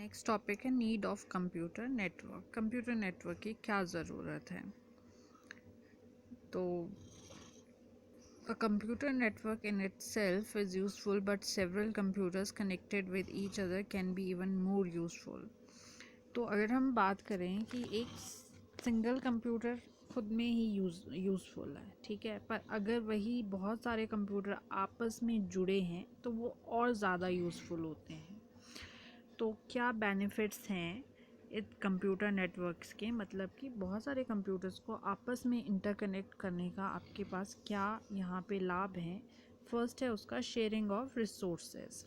Next topic है need of computer network. Computer network की क्या ज़रूरत है? तो a computer network in itself is useful, but several computers connected with each other can be even more useful. तो अगर हम बात करें कि एक सिंगल कंप्यूटर खुद में ही यूज़फुल है, ठीक है, पर अगर वही बहुत सारे कंप्यूटर आपस में जुड़े हैं तो वो और ज़्यादा यूज़फुल होते हैं। तो क्या बेनिफिट्स हैं इस कंप्यूटर नेटवर्क्स के, मतलब कि बहुत सारे कंप्यूटर्स को आपस में इंटरकनेक्ट करने का आपके पास क्या यहाँ पे लाभ हैं? फर्स्ट है उसका sharing of resources.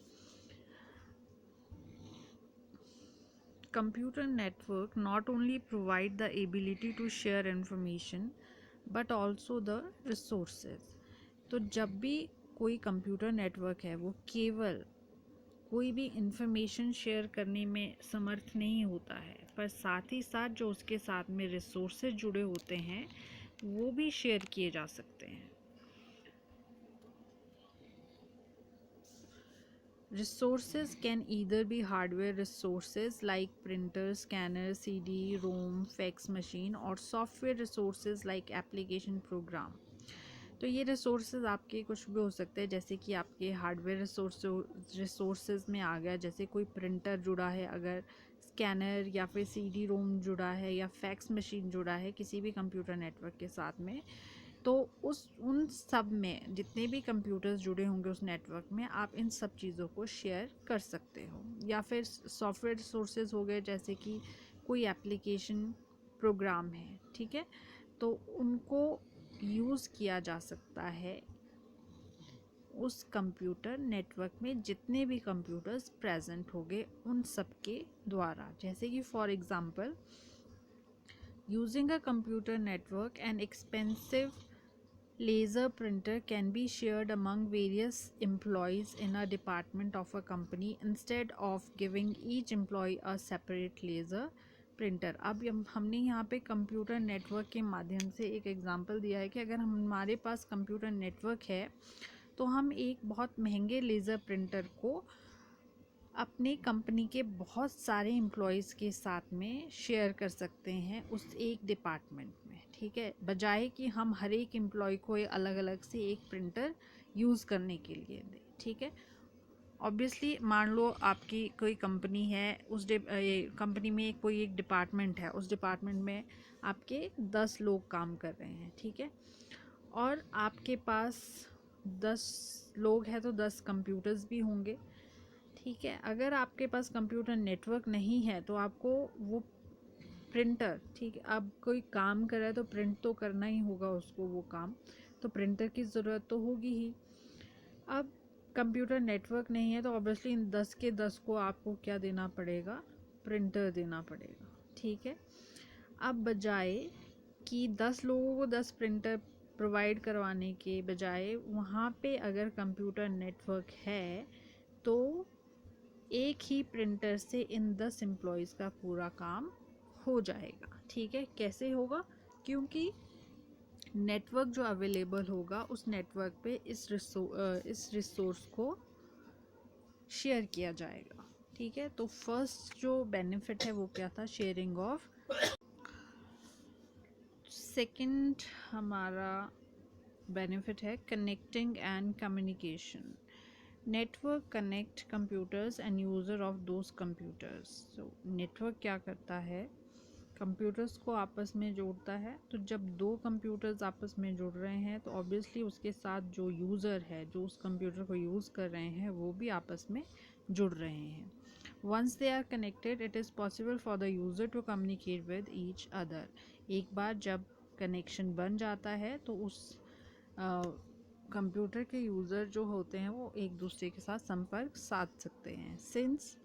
Computer network not only provide the ability to share information but also the resources. तो जब भी कोई कंप्यूटर नेटवर्क है वो केवल कोई भी इंफॉर्मेशन शेयर करने में समर्थ नहीं होता है, पर साथ ही साथ जो उसके साथ में रिसोर्सेज जुड़े होते हैं वो भी शेयर किए जा सकते हैं। Resources can either be hardware resources like printer, scanner, CD, ROM, fax machine, और software resources like application program. तो ये रिसोर्सेज आपके कुछ भी हो सकते हैं, जैसे कि आपके हार्डवेयर रिसोर्सेज में आ गया, जैसे कोई प्रिंटर जुड़ा है, अगर स्कैनर या फिर सीडी रोम जुड़ा है या फैक्स मशीन जुड़ा है किसी भी कंप्यूटर नेटवर्क के साथ में, तो उन सब में जितने भी कंप्यूटर्स जुड़े होंगे उस नेटवर्क में आप इन सब चीज़ों को शेयर कर सकते हो। या फिर सॉफ्टवेयर रिसोर्सेज हो गए, जैसे कि कोई एप्लीकेशन प्रोग्राम है, ठीक है, तो उनको यूज़ किया जा सकता है उस कंप्यूटर नेटवर्क में जितने भी कंप्यूटर्स प्रेजेंट होंगे उन सब के द्वारा। जैसे कि for example, using a computer network an expensive laser printer can be shared among various employees in a department of a company instead of giving each employee a separate laser printer. अब हमने यहाँ पे computer network के माध्यम से एक example दिया है कि अगर हमारे पास कंप्यूटर नेटवर्क है तो हम एक बहुत महंगे लेज़र प्रिंटर को अपने कंपनी के बहुत सारे एम्प्लॉयज़ के साथ में शेयर कर सकते हैं उस एक डिपार्टमेंट में, ठीक है, बजाय कि हम हर एक एम्प्लॉय को अलग अलग से एक प्रिंटर यूज़ करने के लिए दें, ठीक है। ऑब्वियसली मान लो आपकी कोई कंपनी है, उस कंपनी में कोई एक डिपार्टमेंट है, उस डिपार्टमेंट में आपके 10 लोग काम कर रहे हैं, ठीक है, और आपके पास 10 लोग हैं तो 10 कंप्यूटर्स भी होंगे, ठीक है। अगर आपके पास कंप्यूटर नेटवर्क नहीं है तो आपको वो प्रिंटर, ठीक है, अब कोई काम कर रहा है तो प्रिंट तो करना ही होगा उसको वो काम, तो प्रिंटर की ज़रूरत तो होगी ही। अब कंप्यूटर नेटवर्क नहीं है तो ऑब्वियसली इन 10 के 10 को आपको क्या देना पड़ेगा? प्रिंटर देना पड़ेगा, ठीक है। अब बजाय कि 10 लोगों को 10 प्रिंटर प्रोवाइड करवाने के बजाय वहाँ पे अगर कंप्यूटर नेटवर्क है तो एक ही प्रिंटर से इन 10 एम्प्लॉयज़ का पूरा काम हो जाएगा, ठीक है। कैसे होगा? क्योंकि नेटवर्क जो अवेलेबल होगा उस नेटवर्क पे इस रिसोर्स को शेयर किया जाएगा, ठीक है। तो फर्स्ट जो बेनिफिट है वो क्या था? Sharing of. सेकंड हमारा बेनिफिट है connecting and communication. Network connect computers end user of those computers. So network क्या करता है? कंप्यूटर्स को आपस में जोड़ता है। तो जब दो कंप्यूटर्स आपस में जुड़ रहे हैं तो ऑब्वियसली उसके साथ जो यूज़र है, जो उस कंप्यूटर को यूज़ कर रहे हैं, वो भी आपस में जुड़ रहे हैं। Once they are connected it is possible for the user to communicate with each other. एक बार जब कनेक्शन बन जाता है तो उस कंप्यूटर के यूज़र जो होते हैं वो एक दूसरे के साथ संपर्क साध सकते हैं। Since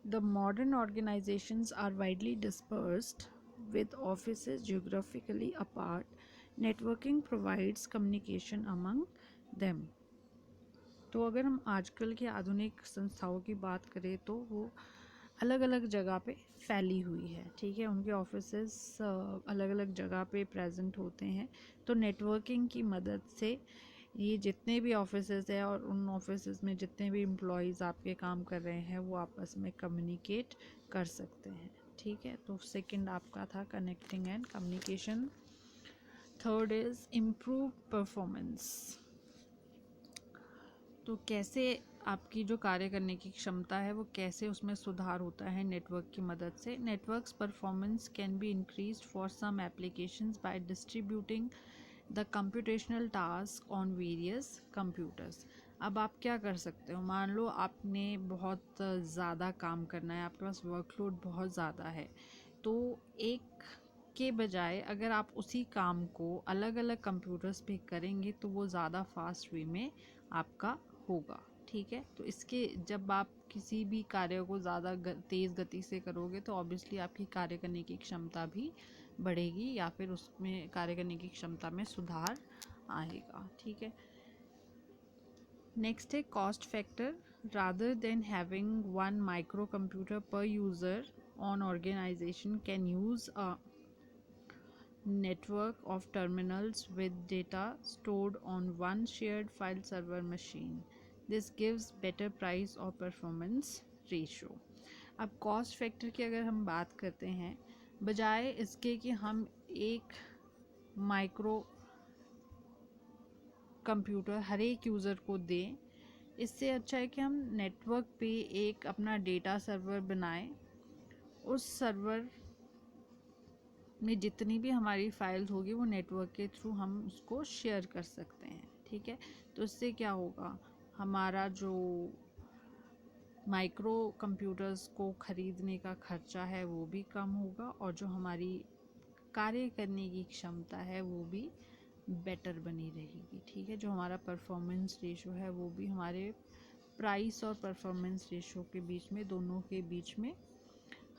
the modern organisations are widely dispersed with offices geographically apart, networking provides communication among them। तो अगर हम आजकल के आधुनिक संस्थाओं की बात करें तो वो अलग अलग जगह पे फैली हुई है, ठीक है, उनके ऑफिसेस अलग अलग जगह पे प्रेजेंट होते हैं। तो नेटवर्किंग की मदद से ये जितने भी ऑफिसेज है और उन ऑफिसेज में जितने भी एम्प्लॉयज़ आपके काम कर रहे हैं वो आपस में कम्युनिकेट कर सकते हैं, ठीक है। तो सेकंड आपका था connecting and communication. Third is improve performance. तो कैसे आपकी जो कार्य करने की क्षमता है वो कैसे उसमें सुधार होता है नेटवर्क की मदद से। Networks performance can be increased for some applications by distributing the computational task on various computers. अब आप क्या कर सकते हो, मान लो आपने बहुत ज़्यादा काम करना है, आपके पास वर्कलोड बहुत ज़्यादा है, तो एक के बजाय अगर आप उसी काम को अलग अलग कंप्यूटर्स पे करेंगे तो वो ज़्यादा फास्ट वे में आपका होगा, ठीक है। तो इसके जब आप किसी भी कार्य को ज़्यादा तेज़ गति से करोगे तो ऑब्वियसली आपकी कार्य करने की क्षमता भी बढ़ेगी या फिर उसमें कार्य करने की क्षमता में सुधार आएगा, ठीक है। नेक्स्ट है cost factor. Rather than having one microcomputer per user an organisation can use a network of terminals with data stored on one shared file server machine. This gives better price or performance ratio. अब cost factor की अगर हम बात करते हैं, बजाय इसके कि हम एक माइक्रो कंप्यूटर हर एक यूज़र को दें, इससे अच्छा है कि हम नेटवर्क पे एक अपना डेटा सर्वर बनाएं। उस सर्वर में जितनी भी हमारी फाइल्स होगी वो नेटवर्क के थ्रू हम उसको शेयर कर सकते हैं, ठीक है। तो इससे क्या होगा, हमारा जो माइक्रो कंप्यूटर्स को ख़रीदने का खर्चा है वो भी कम होगा और जो हमारी कार्य करने की क्षमता है वो भी बेटर बनी रहेगी, ठीक है। जो हमारा परफॉर्मेंस रेशो है वो भी हमारे प्राइस और परफॉर्मेंस रेशो के बीच में, दोनों के बीच में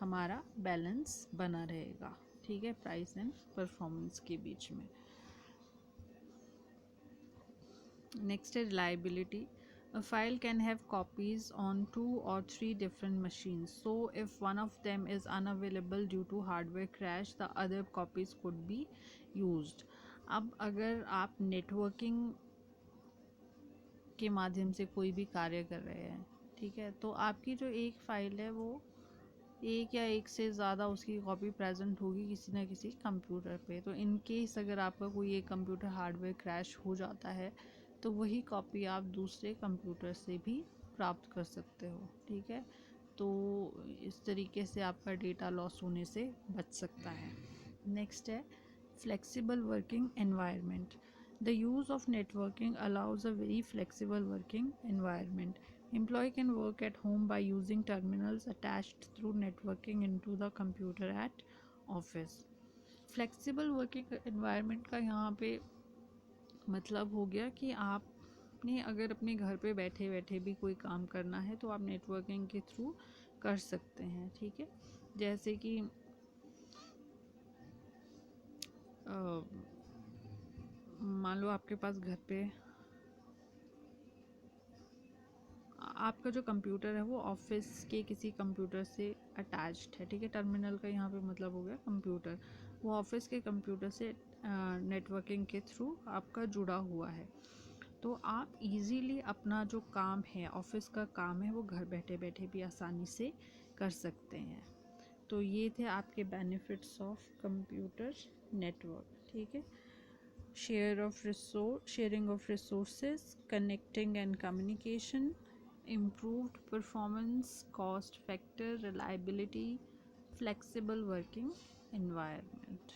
हमारा बैलेंस बना रहेगा, ठीक है, प्राइस एंड परफॉर्मेंस के बीच में। नेक्स्ट है reliability. A file can have copies on 2 or 3 different machines. So if one of them is unavailable due to hardware crash, the other copies could be used. अब अगर आप networking के माध्यम से कोई भी कार्य कर रहे हैं, ठीक है, तो आपकी जो एक फ़ाइल है वो एक या एक से ज़्यादा उसकी कॉपी प्रेजेंट होगी किसी न किसी कंप्यूटर पे। तो इन केस अगर आपका कोई एक कंप्यूटर हार्डवेयर क्रैश हो जाता है तो वही कॉपी आप दूसरे कंप्यूटर से भी प्राप्त कर सकते हो, ठीक है। तो इस तरीके से आपका डेटा लॉस होने से बच सकता है। नेक्स्ट है flexible working environment. The use of networking allows a very flexible working environment. Employee can work at home by using terminals attached through networking into the computer at office. Flexible working environment का यहाँ पे मतलब हो गया कि आपने अगर अपने घर पे बैठे बैठे भी कोई काम करना है तो आप नेटवर्किंग के थ्रू कर सकते हैं, ठीक है। जैसे कि मान लो आपके पास घर पे आपका जो कंप्यूटर है वो ऑफिस के किसी कंप्यूटर से अटैच्ड है, ठीक है। टर्मिनल का यहाँ पे मतलब हो गया कंप्यूटर, वो ऑफिस के कंप्यूटर से नेटवर्किंग के थ्रू आपका जुड़ा हुआ है। तो आप इजीली अपना जो काम है, ऑफिस का काम है, वो घर बैठे बैठे भी आसानी से कर सकते हैं। तो ये थे आपके बेनिफिट्स ऑफ कंप्यूटर नेटवर्क, ठीक है। sharing of resources, connecting and communication, improved performance, cost factor, reliability, flexible working environment.